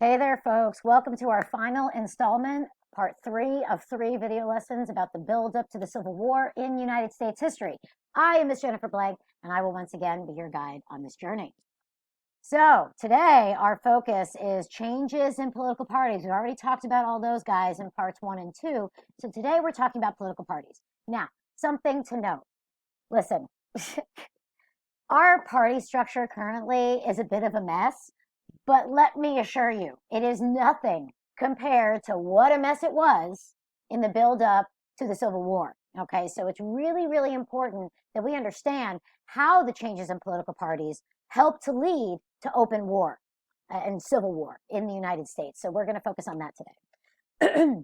Hey there, folks. Welcome to our final installment, part 3 of 3 video lessons about the build-up to the Civil War in United States history. I am Miss Jennifer Blank, and I will once again be your guide on this journey. So today, our focus is changes in political parties. We've already talked about all those guys in parts 1 and 2. So today, we're talking about political parties. Now, something to note. Listen, our party structure currently is a bit of a mess. But let me assure you, it is nothing compared to what a mess it was in the build-up to the Civil War. Okay, so it's really, really important that we understand how the changes in political parties help to lead to open war and civil war in the United States. So we're going to focus on that today.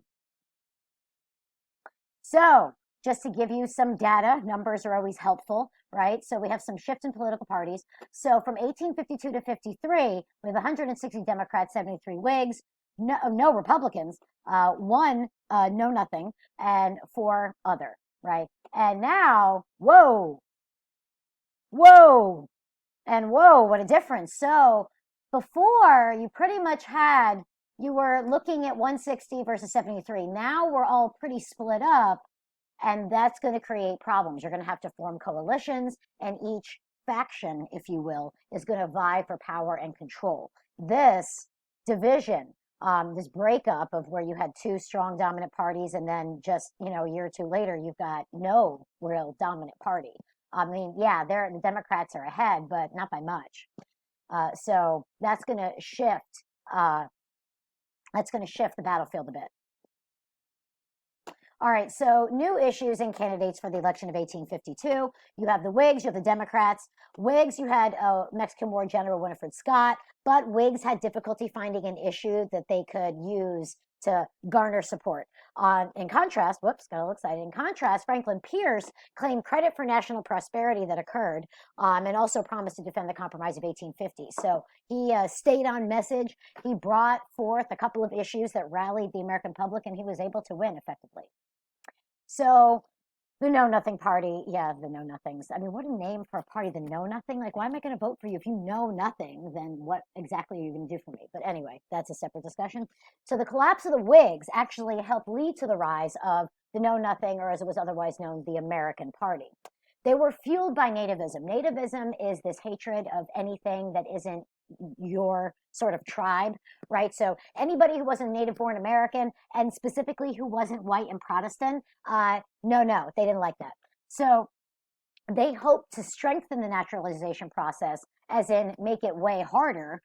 So just to give you some data, numbers are always helpful, right? So we have some shift in political parties. So from 1852 to 53, we have 160 Democrats, 73 Whigs, no Republicans, one no nothing, and 4 other, right? And now, whoa, and whoa, what a difference. So before you pretty much you were looking at 160 versus 73. Now we're all pretty split up. And that's going to create problems. You're going to have to form coalitions, and each faction, if you will, is going to vie for power and control. This division, this breakup of where you had 2 strong dominant parties, and then just a year or 2 later, you've got no real dominant party. I mean, yeah, the Democrats are ahead, but not by much. So that's going to shift. That's going to shift the battlefield a bit. All right, so new issues and candidates for the election of 1852. You have the Whigs, you have the Democrats. Whigs, you had Mexican War General Winifred Scott, but Whigs had difficulty finding an issue that they could use to garner support. In contrast, got a little excited. In contrast, Franklin Pierce claimed credit for national prosperity that occurred and also promised to defend the Compromise of 1850. So he stayed on message. He brought forth a couple of issues that rallied the American public, and he was able to win effectively. So the Know Nothing Party, yeah, the Know Nothings. I mean, what a name for a party, the Know Nothing. Like, why am I going to vote for you? If you know nothing, then what exactly are you going to do for me? But anyway, that's a separate discussion. So the collapse of the Whigs actually helped lead to the rise of the Know Nothing, or as it was otherwise known, the American Party. They were fueled by nativism. Nativism is this hatred of anything that isn't your sort of tribe, right? So anybody who wasn't native-born American, and specifically who wasn't white and Protestant, no, they didn't like that. So they hoped to strengthen the naturalization process, as in make it way harder,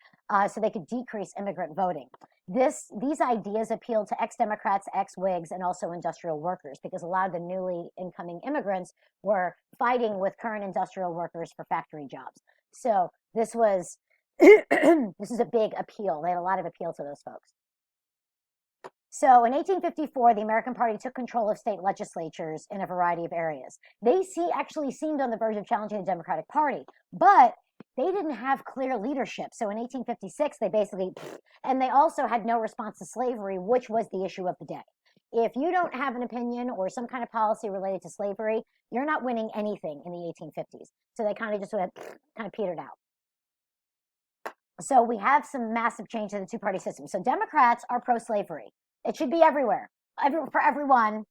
so they could decrease immigrant voting. These ideas appealed to ex-Democrats, ex-Whigs, and also industrial workers, because a lot of the newly incoming immigrants were fighting with current industrial workers for factory jobs. So this was this is a big appeal. They had a lot of appeal to those folks. So in 1854, the American Party took control of state legislatures in a variety of areas. They actually seemed on the verge of challenging the Democratic Party, but they didn't have clear leadership. So in 1856, and they also had no response to slavery, which was the issue of the day. If you don't have an opinion or some kind of policy related to slavery, you're not winning anything in the 1850s. So they kind of just kind of petered out. So we have some massive change to the 2-party system. So Democrats are pro-slavery. It should be everywhere, for everyone.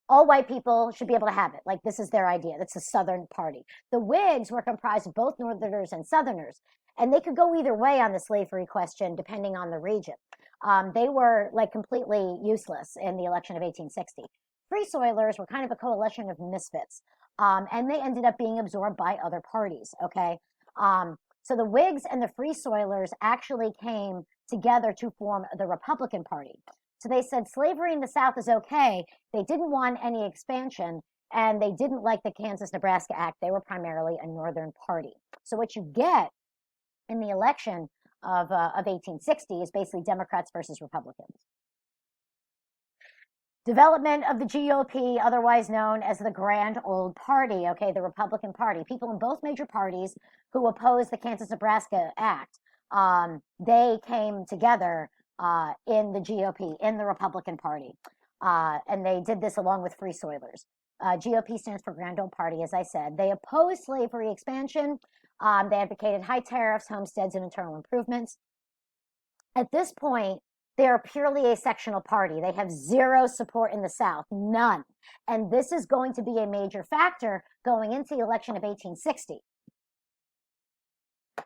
All white people should be able to have it. Like, this is their idea. That's the Southern Party. The Whigs were comprised of both Northerners and Southerners, and they could go either way on the slavery question, depending on the region. They were like completely useless in the election of 1860. Free Soilers were kind of a coalition of misfits, and they ended up being absorbed by other parties. Okay. So the Whigs and the Free Soilers actually came together to form the Republican Party. So they said slavery in the South is okay. They didn't want any expansion, and they didn't like the Kansas-Nebraska Act. They were primarily a Northern party. So what you get in the election of 1860 is basically Democrats versus Republicans. Development of the GOP, otherwise known as the Grand Old Party, okay, the Republican Party. People in both major parties who opposed the Kansas-Nebraska Act, they came together in the GOP, in the Republican Party. And they did this along with Free Soilers. GOP stands for Grand Old Party, as I said. They opposed slavery expansion. They advocated high tariffs, homesteads, and internal improvements. At this point, they are purely a sectional party. They have zero support in the South, none. And this is going to be a major factor going into the election of 1860.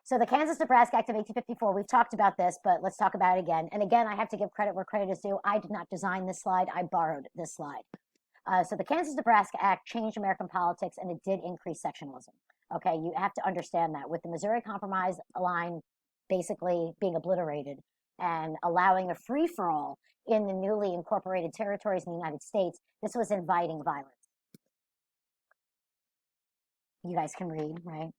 So the Kansas-Nebraska Act of 1854, we've talked about this, but let's talk about it again. And again, I have to give credit where credit is due. I did not design this slide. I borrowed this slide. So the Kansas-Nebraska Act changed American politics, and it did increase sectionalism. Okay, you have to understand that. With the Missouri Compromise line basically being obliterated and allowing a free-for-all in the newly incorporated territories in the United States, this was inviting violence. You guys can read, right?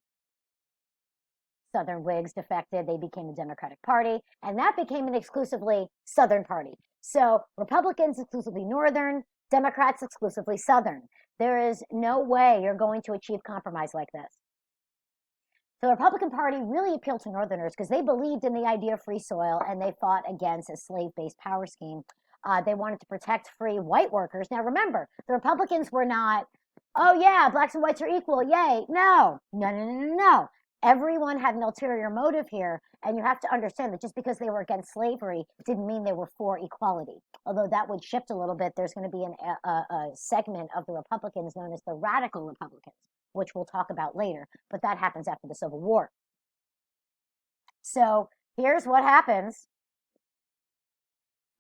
Southern Whigs defected. They became the Democratic Party, and that became an exclusively Southern party. So Republicans exclusively Northern, Democrats exclusively Southern. There is no way you're going to achieve compromise like this. So the Republican Party really appealed to Northerners because they believed in the idea of free soil, and they fought against a slave-based power scheme. They wanted to protect free white workers. Now remember, the Republicans were not, oh yeah, blacks and whites are equal, yay. No. Everyone had an ulterior motive here, and you have to understand that just because they were against slavery didn't mean they were for equality. Although that would shift a little bit. There's going to be a segment of the Republicans known as the Radical Republicans, which we'll talk about later, but that happens after the Civil War. So here's what happens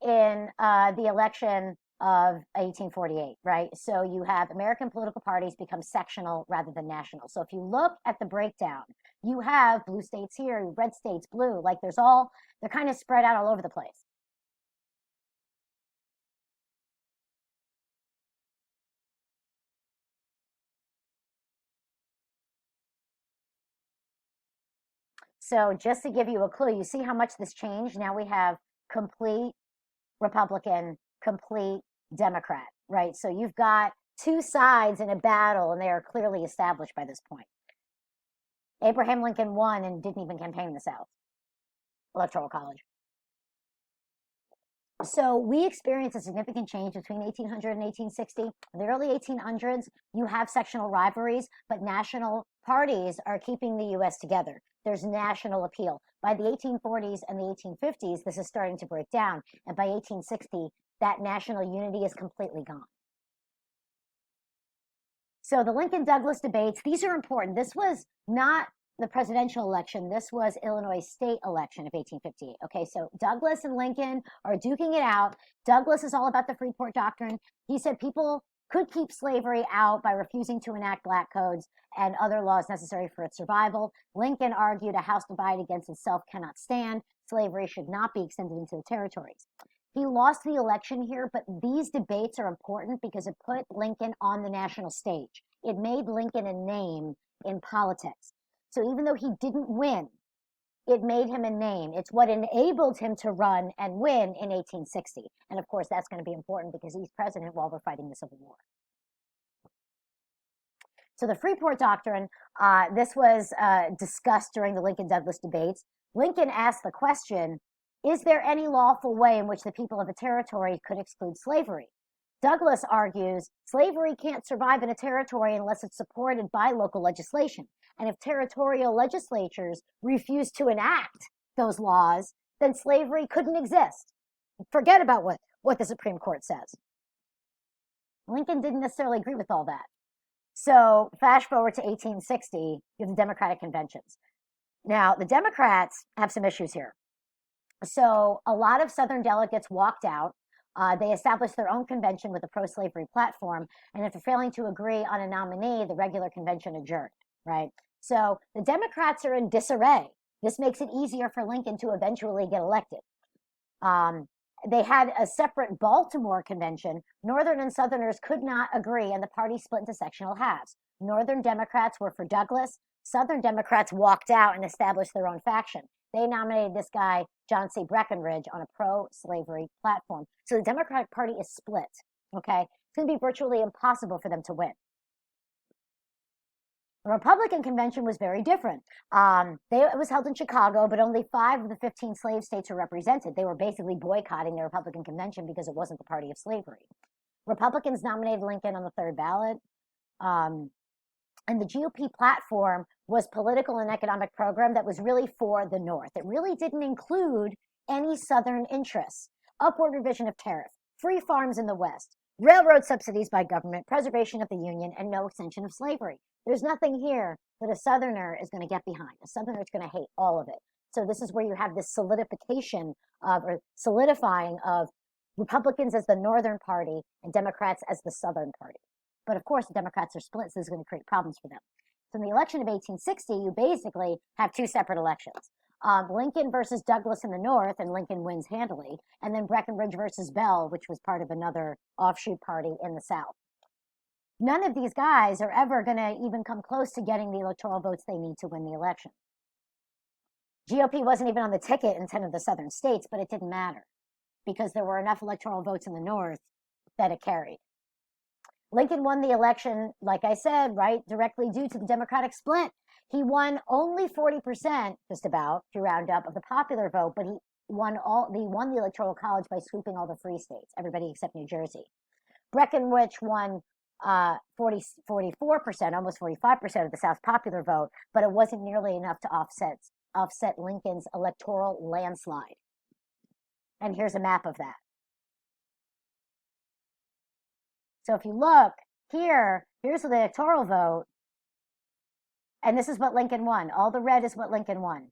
in the election of 1848, right? So you have American political parties become sectional rather than national. So if you look at the breakdown, you have blue states here, red states, blue, like they're kind of spread out all over the place. So just to give you a clue, you see how much this changed? Now we have complete Republican, complete Democrat, right? So you've got two sides in a battle, and they are clearly established by this point. Abraham Lincoln won and didn't even campaign in the South. Electoral College. So we experienced a significant change between 1800 and 1860. In the early 1800s, you have sectional rivalries, but national parties are keeping the U.S. together. There's national appeal. By the 1840s and the 1850s, this is starting to break down. And by 1860, that national unity is completely gone. So the Lincoln-Douglas debates, these are important. This was not the presidential election. This was Illinois state election of 1858. Okay, so Douglas and Lincoln are duking it out. Douglas is all about the Freeport Doctrine. He said people could keep slavery out by refusing to enact black codes and other laws necessary for its survival. Lincoln argued a house divided against itself cannot stand. Slavery should not be extended into the territories. He lost the election here, but these debates are important because it put Lincoln on the national stage. It made Lincoln a name in politics. So even though he didn't win, it made him a name. It's what enabled him to run and win in 1860. And of course, that's going to be important because he's president while we're fighting the Civil War. So the Freeport Doctrine, this was discussed during the Lincoln-Douglas debates. Lincoln asked the question, is there any lawful way in which the people of a territory could exclude slavery? Douglas argues slavery can't survive in a territory unless it's supported by local legislation. And if territorial legislatures refuse to enact those laws, then slavery couldn't exist. Forget about what the Supreme Court says. Lincoln didn't necessarily agree with all that. So fast forward to 1860, you have the Democratic conventions. Now, the Democrats have some issues here. So a lot of Southern delegates walked out. They established their own convention with a pro-slavery platform, and after failing to agree on a nominee, the regular convention adjourned, right? So the Democrats are in disarray. This makes it easier for Lincoln to eventually get elected. They had a separate Baltimore convention. Northern and Southerners could not agree, and the party split into sectional halves. Northern Democrats were for Douglas. Southern Democrats walked out and established their own faction. They nominated this guy, John C. Breckinridge, on a pro-slavery platform. So the Democratic Party is split, okay? It's going to be virtually impossible for them to win. The Republican convention was very different. It was held in Chicago, but only 5 of the 15 slave states were represented. They were basically boycotting the Republican convention because it wasn't the party of slavery. Republicans nominated Lincoln on the third ballot. And the GOP platform was political and economic program that was really for the North. It really didn't include any Southern interests. Upward revision of tariff, free farms in the West, railroad subsidies by government, preservation of the Union, and no extension of slavery. There's nothing here that a Southerner is going to get behind. A Southerner is going to hate all of it. So this is where you have this solidification of, or solidifying of, Republicans as the Northern Party and Democrats as the Southern Party. But of course, the Democrats are split, so this is going to create problems for them. So in the election of 1860, you basically have two separate elections. Lincoln versus Douglas in the North, and Lincoln wins handily. And then Breckinridge versus Bell, which was part of another offshoot party in the South. None of these guys are ever going to even come close to getting the electoral votes they need to win the election. GOP wasn't even on the ticket in 10 of the Southern states, but it didn't matter because there were enough electoral votes in the North that it carried. Lincoln won the election, like I said, right, directly due to the Democratic split. He won only 40%, just about, if you round up, of the popular vote, but he won the Electoral College by sweeping all the free states, everybody except New Jersey. Breckinridge won 44%, almost 45% of the South's popular vote, but it wasn't nearly enough to offset Lincoln's electoral landslide. And here's a map of that. So if you look here, here's the electoral vote, and this is what Lincoln won. All the red is what Lincoln won.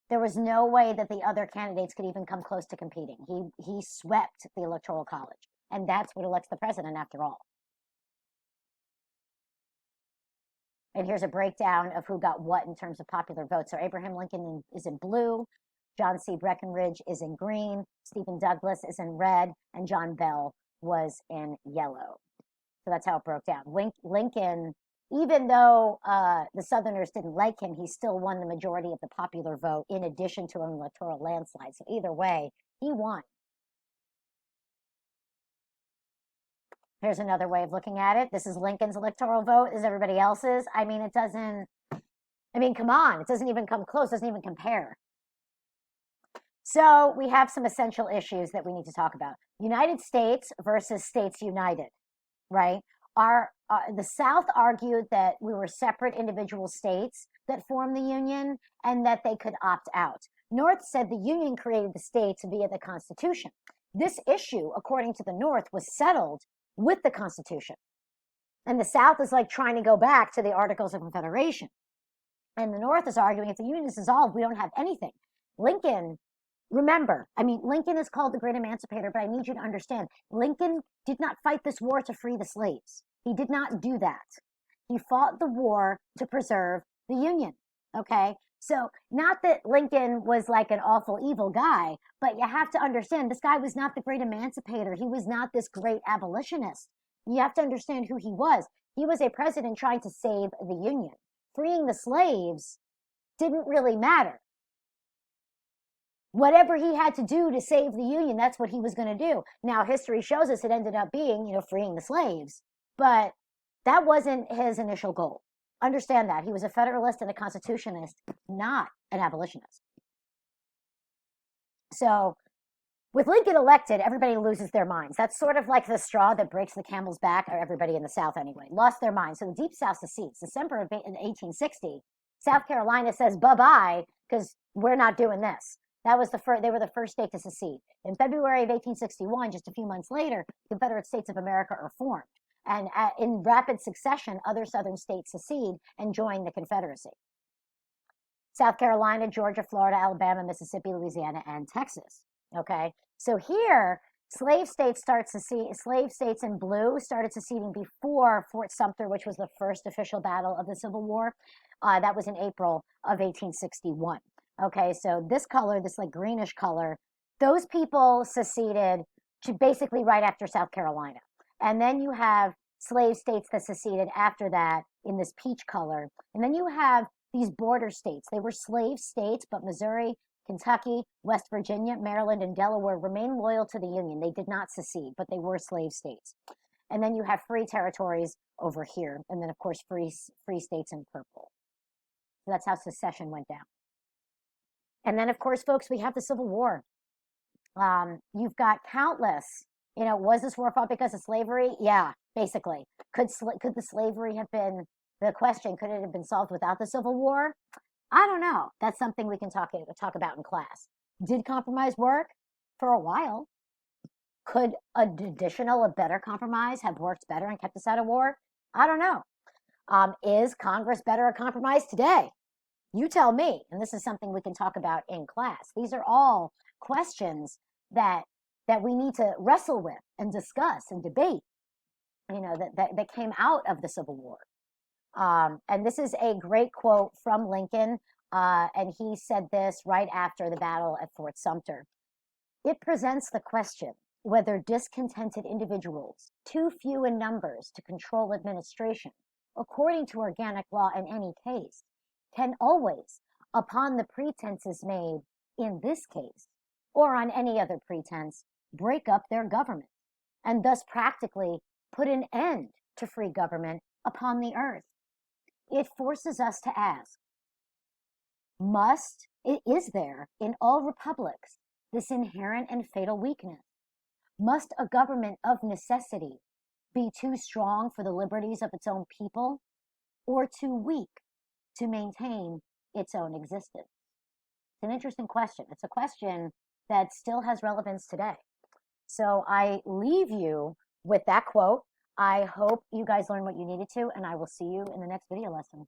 There was no way that the other candidates could even come close to competing. He swept the Electoral College, and that's what elects the president after all. And here's a breakdown of who got what in terms of popular votes. So Abraham Lincoln is in blue, John C. Breckinridge is in green, Stephen Douglas is in red, and John Bell was in yellow. So that's how it broke down. Lincoln, even though the Southerners didn't like him, he still won the majority of the popular vote in addition to an electoral landslide. So either way, he won. Here's another way of looking at it. This is Lincoln's electoral vote. This is everybody else's. I mean, come on. It doesn't even come close. It doesn't even compare. So we have some essential issues that we need to talk about. United States versus States United, right? The South argued that we were separate individual states that formed the Union and that they could opt out. North said the Union created the states via the Constitution. This issue, according to the North, was settled with the Constitution. And the South is like trying to go back to the Articles of Confederation. And the North is arguing if the Union is dissolved, we don't have anything. Lincoln, remember, Lincoln is called the great emancipator, but I need you to understand, Lincoln did not fight this war to free the slaves. He did not do that. He fought the war to preserve the Union, okay? So not that Lincoln was like an awful evil guy, but you have to understand this guy was not the great emancipator. He was not this great abolitionist. You have to understand who he was. He was a president trying to save the Union. Freeing the slaves didn't really matter. Whatever he had to do to save the Union, that's what he was going to do. Now, history shows us it ended up being, freeing the slaves, but that wasn't his initial goal. Understand that. He was a Federalist and a Constitutionalist, not an abolitionist. So with Lincoln elected, everybody loses their minds. That's sort of like the straw that breaks the camel's back, or everybody in the South anyway, lost their minds. So the Deep South secedes. December of 1860, South Carolina says bye-bye because we're not doing this. That was they were the first state to secede. In February of 1861, just a few months later, the Confederate States of America are formed. And in rapid succession, other Southern states secede and join the Confederacy. South Carolina, Georgia, Florida, Alabama, Mississippi, Louisiana, and Texas. Okay, so here, slave states in blue started seceding before Fort Sumter, which was the first official battle of the Civil War. That was in April of 1861. Okay, so this color, this like greenish color, those people seceded basically right after South Carolina. And then you have slave states that seceded after that in this peach color. And then you have these border states. They were slave states, but Missouri, Kentucky, West Virginia, Maryland, and Delaware remained loyal to the Union. They did not secede, but they were slave states. And then you have free territories over here. And then, of course, free states in purple. So that's how secession went down. And then, of course, folks, we have the Civil War. You've got countless. Was this war fought because of slavery? Yeah, basically. Could the slavery have been the question? Could it have been solved without the Civil War? I don't know. That's something we can talk about in class. Did compromise work? For a while. Could a better compromise have worked better and kept us out of war? I don't know. Is Congress better at compromise today? You tell me. And this is something we can talk about in class. These are all questions that we need to wrestle with and discuss and debate, that came out of the Civil War. And this is a great quote from Lincoln. And he said this right after the battle at Fort Sumter. It presents the question whether discontented individuals, too few in numbers to control administration, according to organic law in any case, can always, upon the pretenses made in this case, or on any other pretense, break up their government, and thus practically put an end to free government upon the earth. It forces us to ask, is there in all republics this inherent and fatal weakness? Must a government of necessity be too strong for the liberties of its own people, or too weak to maintain its own existence? It's an interesting question. It's a question that still has relevance today. So I leave you with that quote. I hope you guys learned what you needed to, and I will see you in the next video lesson.